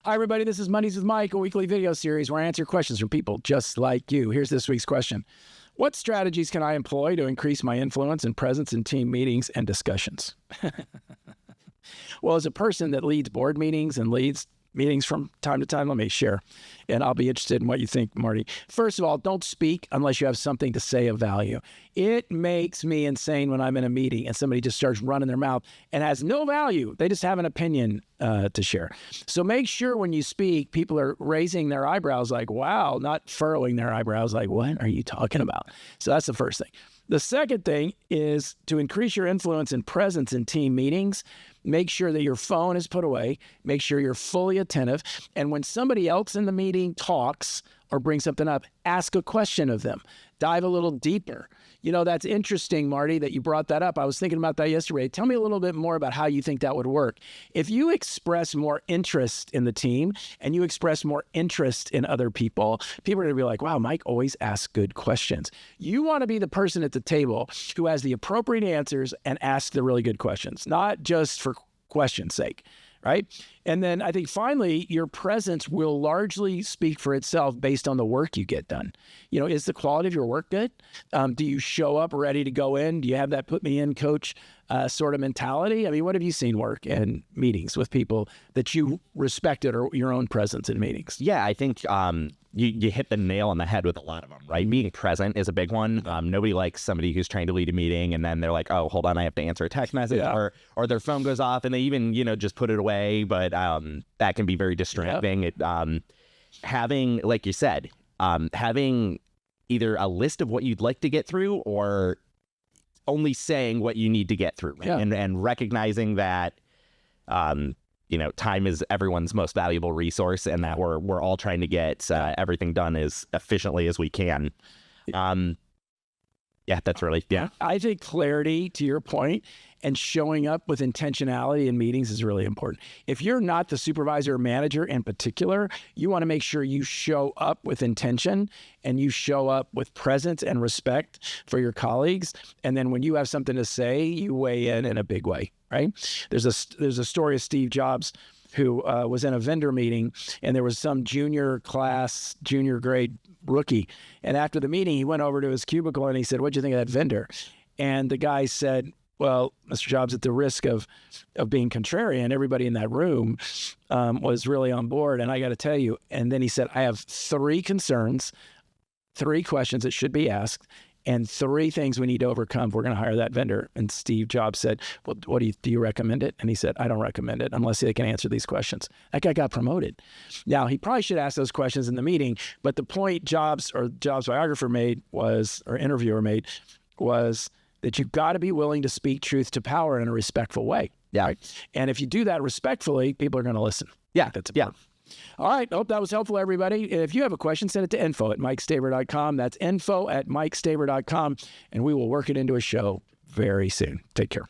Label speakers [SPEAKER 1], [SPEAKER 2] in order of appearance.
[SPEAKER 1] Hi, everybody. This is Mondays with Mike, a weekly video series where I answer questions from people just like you. Here's this week's question. What strategies can I employ to increase my influence and presence in team meetings and discussions? Well, as a person that leads board meetings and leads meetings from time to time, let me share, and I'll be interested in what you think, Marty. First of all, don't speak unless you have something to say of value. It makes me insane when I'm in a meeting and somebody just starts running their mouth and has no value. They just have an opinion to share. So make sure when you speak, people are raising their eyebrows like, wow, not furrowing their eyebrows like, what are you talking about? So that's the first thing. The second thing is to increase your influence and presence in team meetings. Make sure that your phone is put away. Make sure you're fully attentive. And when somebody else in the meeting talks or brings something up, ask a question of them. Dive a little deeper. You know, that's interesting, Marty, that you brought that up. I was thinking about that yesterday. Tell me a little bit more about how you think that would work. If you express more interest in the team and you express more interest in other people, people are going to be like, wow, Mike always asks good questions. You want to be the person at the table who has the appropriate answers and asks the really good questions, not just for question's sake. Right? And then I think finally, your presence will largely speak for itself based on the work you get done. You know, is the quality of your work good? Do you show up ready to go in? Do you have that put me in, coach sort of mentality? I mean, what have you seen work in meetings with people that you respected or your own presence in meetings?
[SPEAKER 2] Yeah, I think you hit the nail on the head with a lot of them, right? Being present is a big one. Nobody likes somebody who's trying to lead a meeting and then they're like, oh, hold on, I have to answer a text message, or their phone goes off and they even, just put it away. But that can be very distracting. It, having, like you said, having either a list of what you'd like to get through or only saying what you need to get through, and recognizing that time is everyone's most valuable resource, and that we're all trying to get everything done as efficiently as we can. That's really,
[SPEAKER 1] I think clarity, to your point, and showing up with intentionality in meetings is really important. If you're not the supervisor or manager in particular, you want to make sure you show up with intention and you show up with presence and respect for your colleagues. And then when you have something to say, you weigh in a big way, right? There's a story of Steve Jobs who was in a vendor meeting, and there was some junior grade rookie. And after the meeting, he went over to his cubicle and he said, what'd you think of that vendor? And the guy said, well, Mr. Jobs, at the risk of being contrarian, everybody in that room was really on board. And I got to tell you, and then he said, I have 3 concerns, 3 questions that should be asked, and 3 things we need to overcome if we're going to hire that vendor. And Steve Jobs said, well, what do you recommend it? And he said, I don't recommend it unless they can answer these questions. That guy got promoted. Now, he probably should ask those questions in the meeting, but the point Jobs' biographer made was, or interviewer made, was that you've got to be willing to speak truth to power in a respectful way.
[SPEAKER 2] Yeah.
[SPEAKER 1] Right? And if you do that respectfully, people are going to listen.
[SPEAKER 2] Yeah.
[SPEAKER 1] That's important. All right. Hope that was helpful, everybody. If you have a question, send it to info@mikestaver.com. That's info@mikestaver.com, and we will work it into a show very soon. Take care.